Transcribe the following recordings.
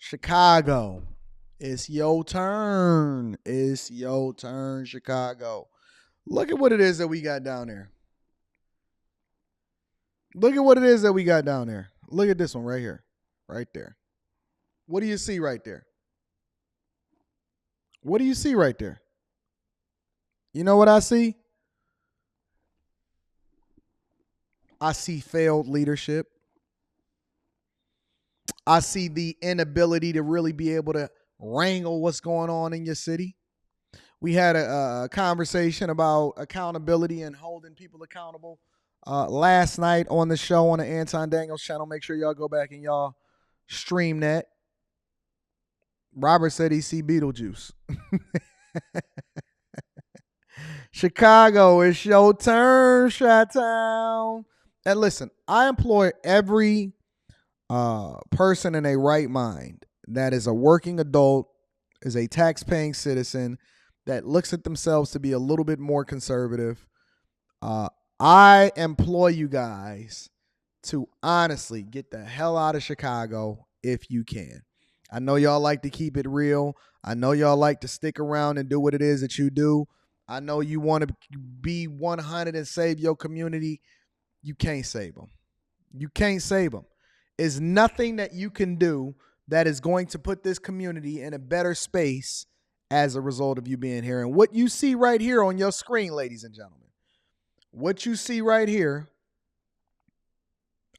Chicago. It's your turn. It's your turn, Chicago. Look at what it is that we got down there. Look at what it is that we got down there. Look at this one right here. Right there. What do you see right there? What do you see right there? You know what I see? I see failed leadership. I see the inability to really be able to wrangle what's going on in your city. We had a conversation about accountability and holding people accountable last night on the show on the Anton Daniels channel. Make sure y'all go back and y'all stream that. Robert said he see Beetlejuice. Chicago, it's your turn, Chi-Town. And listen, I employ every person in a right mind that is a working adult, is a tax-paying citizen, that looks at themselves to be a little bit more conservative. I employ you guys to honestly get the hell out of Chicago if you can. I know y'all like to keep it real. I know y'all like to stick around and do what it is that you do. I know you want to be 100 and save your community. You can't save them. You can't save them. There's nothing that you can do that is going to put this community in a better space as a result of you being here. And what you see right here on your screen, ladies and gentlemen, what you see right here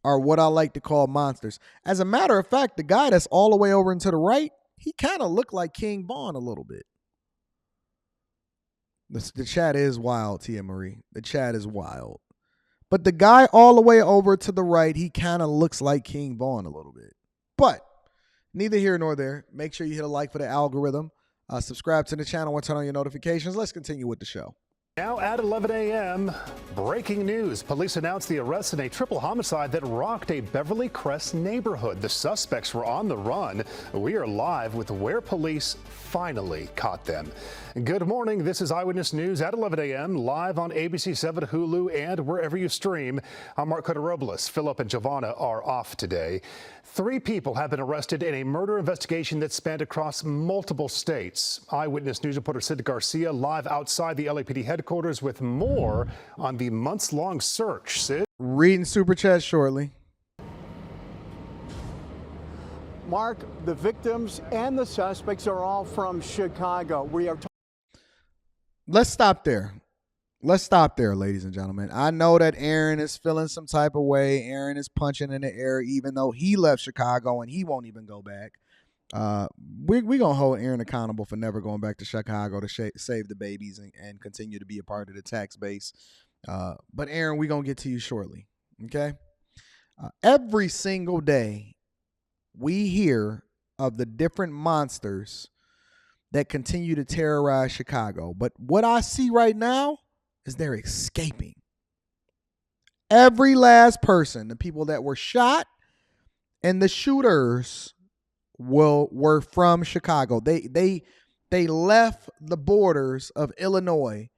are what I like to call monsters. As a matter of fact, the guy that's all the way over and to the right, he kind of looked like King Vaughn a little bit. The chat is wild, Tia Marie. The chat is wild. But the guy all the way over to the right, he kind of looks like King Vaughn a little bit. But neither here nor there. Make sure you hit a like for the algorithm. Subscribe to the channel and turn on your notifications. Let's continue with the show. Now at 11 a.m., breaking news. Police announced the arrest in a triple homicide that rocked a Beverly Crest neighborhood. The suspects were on the run. We are live with where police finally caught them. Good morning. This is Eyewitness News at 11 a.m. live on ABC 7, Hulu, and wherever you stream. I'm Mark Cota-Robles. Philip and Giovanna are off today. 3 people have been arrested in a murder investigation that spanned across multiple states. Eyewitness News reporter Sid Garcia live outside the LAPD headquarters with more on the months-long search. Sid? Reading Super Chat shortly. Mark, the victims and the suspects are all from Chicago. We are. Let's stop there. Let's stop there, ladies and gentlemen. I know that Aaron is feeling some type of way. Aaron is punching in the air, even though he left Chicago and he won't even go back. We're going to hold Aaron accountable for never going back to Chicago to save the babies and continue to be a part of the tax base. But Aaron, we're going to get to you shortly, okay? Every single day, we hear of the different monsters that continue to terrorize Chicago. But what I see right now is they're escaping. Every last person, the people that were shot and the shooters were from Chicago. They left the borders of Illinois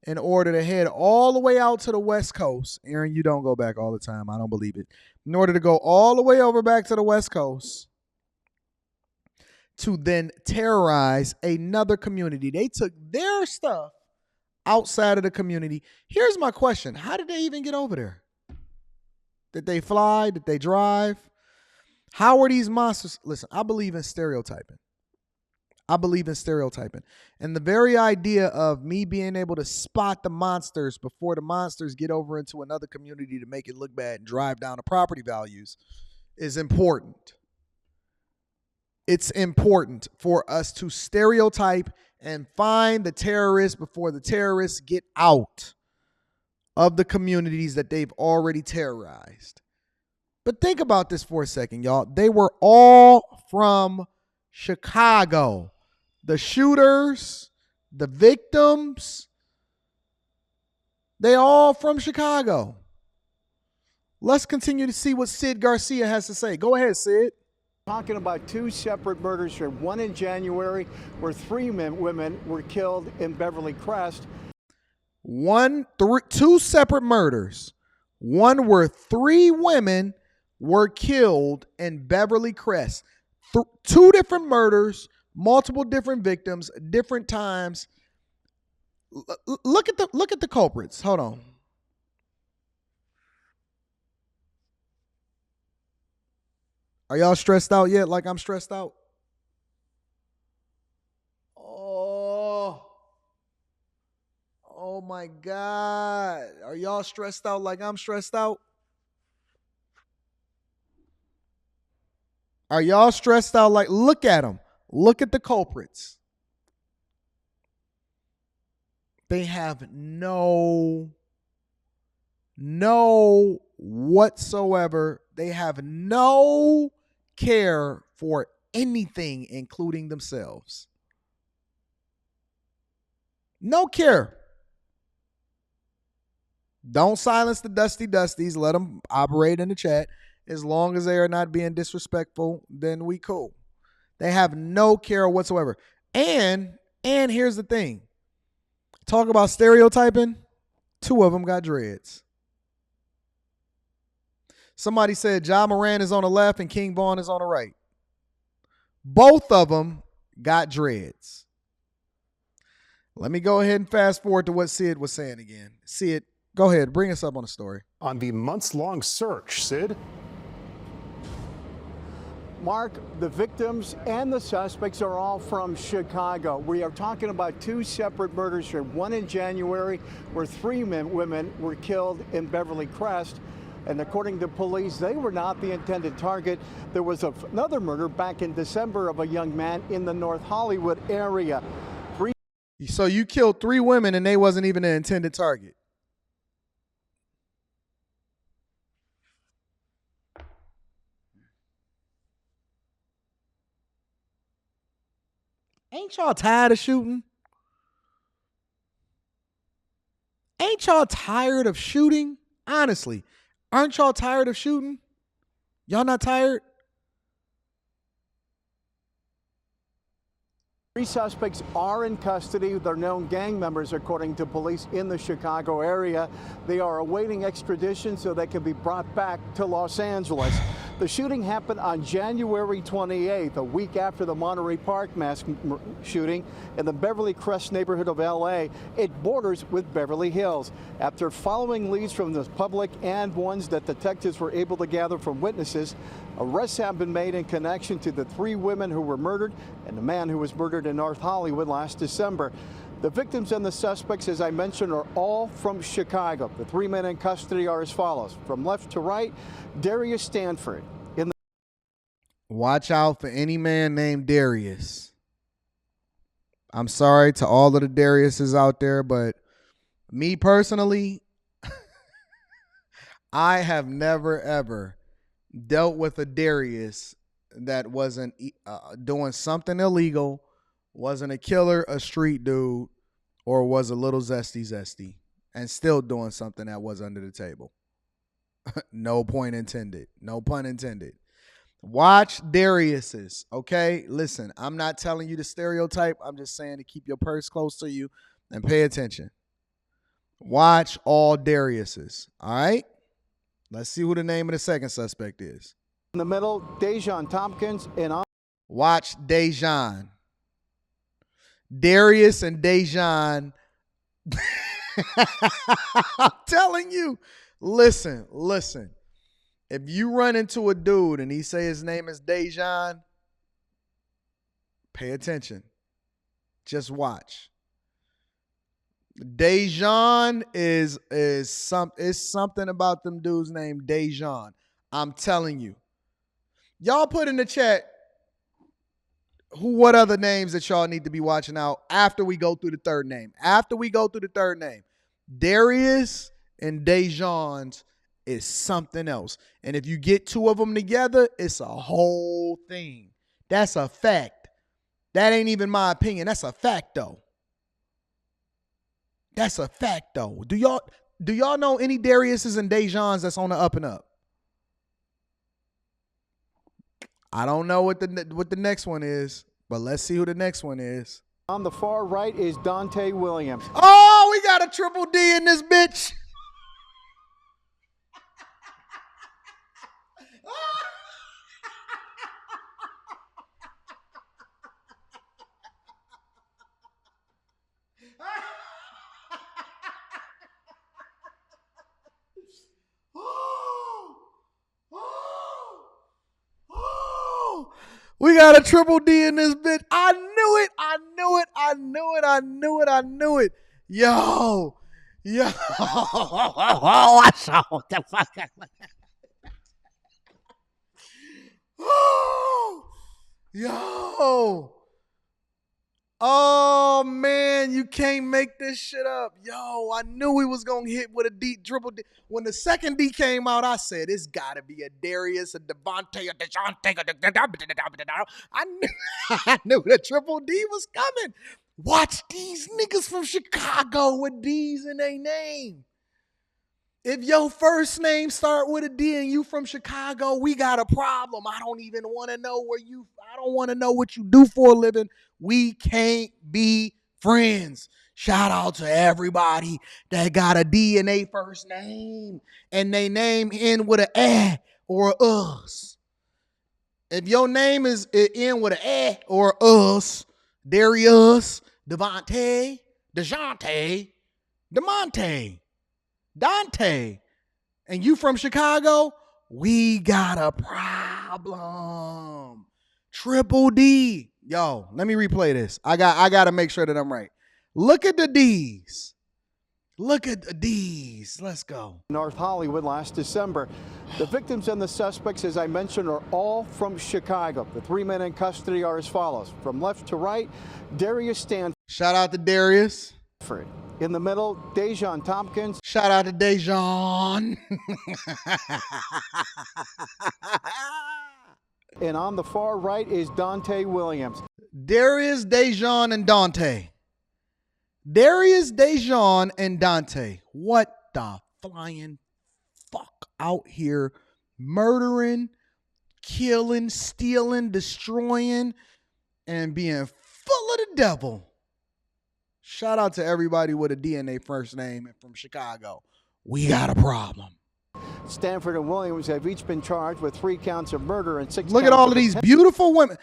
in order to head all the way out to the West Coast. Aaron, you don't go back all the time. I don't believe it. In order to go all the way over back to the West Coast to then terrorize another community. They took their stuff outside of the community. Here's my question. How did they even get over there? Did they fly? Did they drive? How are these monsters? Listen, I believe in stereotyping. I believe in stereotyping. And the very idea of me being able to spot the monsters before the monsters get over into another community to make it look bad and drive down the property values is important. It's important for us to stereotype and find the terrorists before the terrorists get out of the communities that they've already terrorized. But think about this for a second, y'all. They were all from Chicago. The shooters, the victims, they all from Chicago. Let's continue to see what Sid Garcia has to say. Go ahead, Sid. Talking about 2 separate murders here. One in January where 3 women were killed in Beverly Crest. 2 separate murders. One where 3 women were killed in Beverly Crest. Two different murders, multiple different victims, different times. Look at the culprits. Hold on. Are y'all stressed out yet? Like I'm stressed out? Oh my God. Are y'all stressed out like I'm stressed out? Are y'all stressed out like, look at them. Look at the culprits. They have no whatsoever. They have no care for anything, including themselves. No care. Don't silence the dusty dusties. Let them operate in the chat. As long as they are not being disrespectful, then we cool. They have no care whatsoever. And here's the thing. Talk about stereotyping. 2 of them got dreads. Somebody said Ja Moran is on the left and King Vaughn is on the right. Both of them got dreads. Let me go ahead and fast forward to what Sid was saying again. Sid, go ahead. Bring us up on the story. On the months-long search, Sid. Mark, the victims and the suspects are all from Chicago. We are talking about 2 separate murders here. One in January where 3 women were killed in Beverly Crest. And according to police, they were not the intended target. There was another murder back in December of a young man in the North Hollywood area. So you killed 3 women and they wasn't even the intended target. Ain't y'all tired of shooting? Ain't y'all tired of shooting? Honestly, aren't y'all tired of shooting? Y'all not tired? 3 suspects are in custody. They're known gang members, according to police in the Chicago area. They are awaiting extradition so they can be brought back to Los Angeles. The shooting happened on January 28th, a week after the Monterey Park mass shooting in the Beverly Crest neighborhood of L.A. It borders with Beverly Hills. After following leads from the public and ones that detectives were able to gather from witnesses, arrests have been made in connection to the 3 women who were murdered and the man who was murdered in North Hollywood last December. The victims and the suspects, as I mentioned, are all from Chicago. The 3 men in custody are as follows. From left to right, Darius Stanford. Watch out for any man named Darius. I'm sorry to all of the Dariuses out there, but me personally, I have never, ever dealt with a Darius that wasn't doing something illegal, wasn't a killer, a street dude, or was a little zesty, and still doing something that was under the table. No point intended. No pun intended. Watch Darius's, okay? Listen, I'm not telling you to stereotype. I'm just saying to keep your purse close to you and pay attention. Watch all Darius's, all right? Let's see who the name of the second suspect is. In the middle, Dejan Tompkins and watch Dejan. Darius and Dejan. I'm telling you. Listen. If you run into a dude and he say his name is Dejan, pay attention. Just watch. Dejan is something about them dudes named Dejan. I'm telling you. Y'all put in the chat what other names that y'all need to be watching out after we go through the third name. Darius and Dejan's is something else. And if you get 2 of them together, it's a whole thing. That's a fact. That ain't even my opinion. That's a fact, though. Do y'all know any Dariuses and Dejans that's on the up and up? I don't know what the next one is, but let's see who the next one is. On the far right is Dante Williams. Oh, we got a triple D in this bitch. We got a triple D in this bitch. I knew it. I knew it. I knew it. I knew it. I knew it. Yo. Yo. I saw what the fuck. Yo. Oh, man. You can't make this shit up. Yo, I knew we was going to hit with a D, triple D. When the second D came out, I said, it's got to be a Darius, a Devontae, a DeJounte. I knew the triple D was coming. Watch these niggas from Chicago with D's in their name. If your first name start with a D and you from Chicago, we got a problem. I don't even want to know I don't want to know what you do for a living. We can't be friends. Shout out to everybody that got a D in their first name and they name end with an A or a us. If your name is in with an A or us, Darius, Devontae, DeJounte, DeMonte, Dante, and you from Chicago, we got a problem. Triple D. Yo, let me replay this. I got to make sure that I'm right. Look at the D's. Look at the D's. Let's go. North Hollywood last December. The victims and the suspects, as I mentioned, are all from Chicago. The three men in custody are as follows. From left to right, Darius Stanford. Shout out to Darius. In the middle, Dejon Tompkins. Shout out to Dejon. And on the far right is Dante Williams. Darius, Dejon, and Dante. Darius, Dejon, and Dante. What the flying fuck out here murdering, killing, stealing, destroying, and being full of the devil. Shout out to everybody with a DNA first name and from Chicago. We got a problem. Stanford and Williams have each been charged with 3 counts of murder and 6 Look at all of these beautiful women.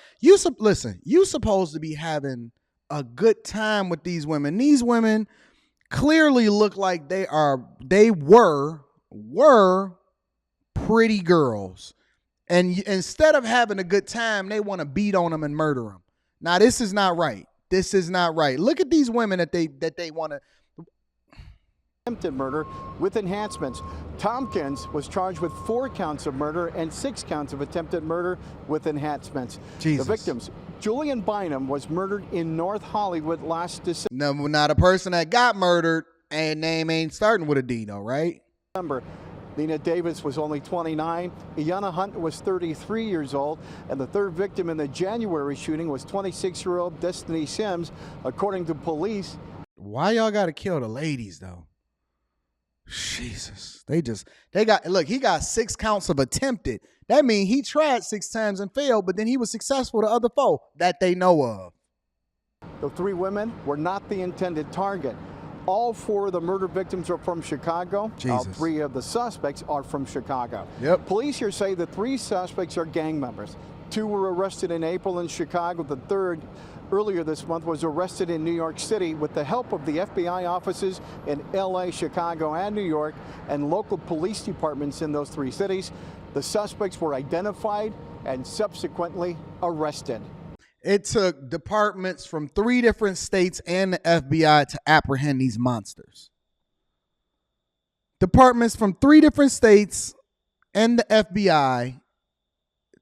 Listen, you supposed to be having a good time with these women. These women clearly look like they were pretty girls. And instead of having a good time, they want to beat on them and murder them. Now, this is not right. This is not right. Look at these women that they want to. Attempted murder with enhancements. Tompkins was charged with 4 counts of murder and 6 counts of attempted murder with enhancements. Jesus. The victims, Julian Bynum, was murdered in North Hollywood last December. No, not a person that got murdered and name ain't starting with a D, though, right? Lena Davis was only 29. Iyanna Hunt was 33 years old. And the third victim in the January shooting was 26-year-old Destiny Sims, according to police. Why y'all got to kill the ladies, though? Jesus. He got 6 counts of attempted. That means he tried 6 times and failed, but then he was successful the other 4 that they know of. The 3 women were not the intended target. All 4 of the murder victims are from Chicago. Jesus. All 3 of the suspects are from Chicago. Yep. Police here say the 3 suspects are gang members. 2 were arrested in April in Chicago. The third, earlier this month, was arrested in New York City with the help of the FBI offices in LA, Chicago, and New York, and local police departments in those 3 cities. The suspects were identified and subsequently arrested. It took departments from 3 different states and the FBI to apprehend these monsters. Departments from 3 different states and the FBI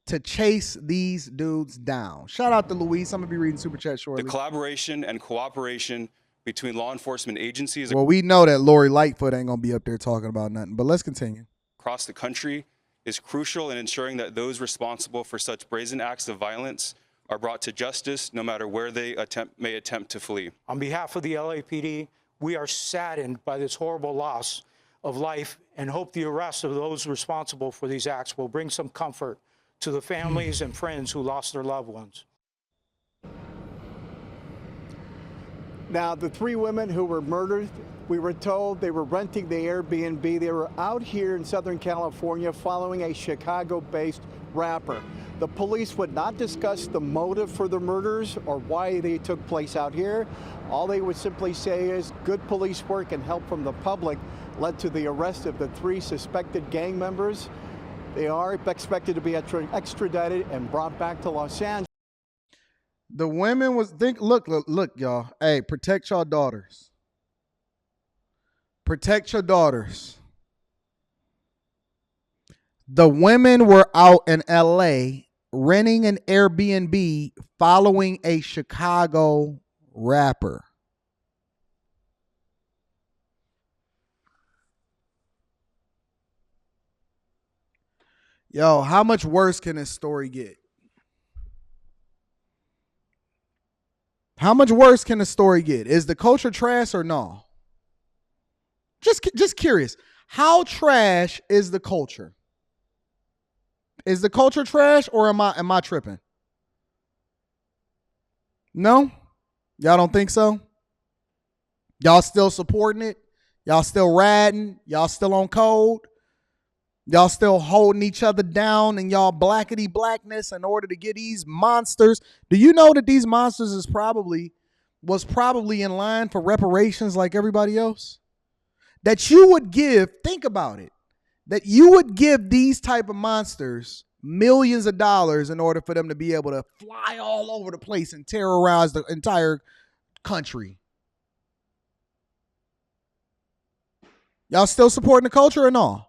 to chase these dudes down. Shout out to Luis. I'm going to be reading Super Chat shortly. The collaboration and cooperation between law enforcement agencies. Well, we know that Lori Lightfoot ain't going to be up there talking about nothing, but let's continue. Across the country is crucial in ensuring that those responsible for such brazen acts of violence are brought to justice, no matter where they may attempt to flee. On behalf of the LAPD, we are saddened by this horrible loss of life and hope the arrest of those responsible for these acts will bring some comfort to the families and friends who lost their loved ones. Now, the 3 women who were murdered, we were told they were renting the Airbnb. They were out here in Southern California following a Chicago-based rapper. The police would not discuss the motive for the murders or why they took place out here. All they would simply say is good police work and help from the public led to the arrest of the 3 suspected gang members. They are expected to be extradited and brought back to Los Angeles. The women was look, y'all. Hey, protect your daughters. Protect your daughters. The women were out in LA renting an Airbnb following a Chicago rapper. Yo, how much worse can this story get? How much worse can the story get? Is the culture trash or no? Just curious. How trash is the culture? Is the culture trash or am I tripping? No? Y'all don't think so? Y'all still supporting it? Y'all still ratting? Y'all still on code? Y'all still holding each other down in y'all blackety blackness in order to get these monsters? Do you know that these monsters was probably in line for reparations like everybody else? That you would give, think about it, that you would give these type of monsters millions of dollars in order for them to be able to fly all over the place and terrorize the entire country. Y'all still supporting the culture or no?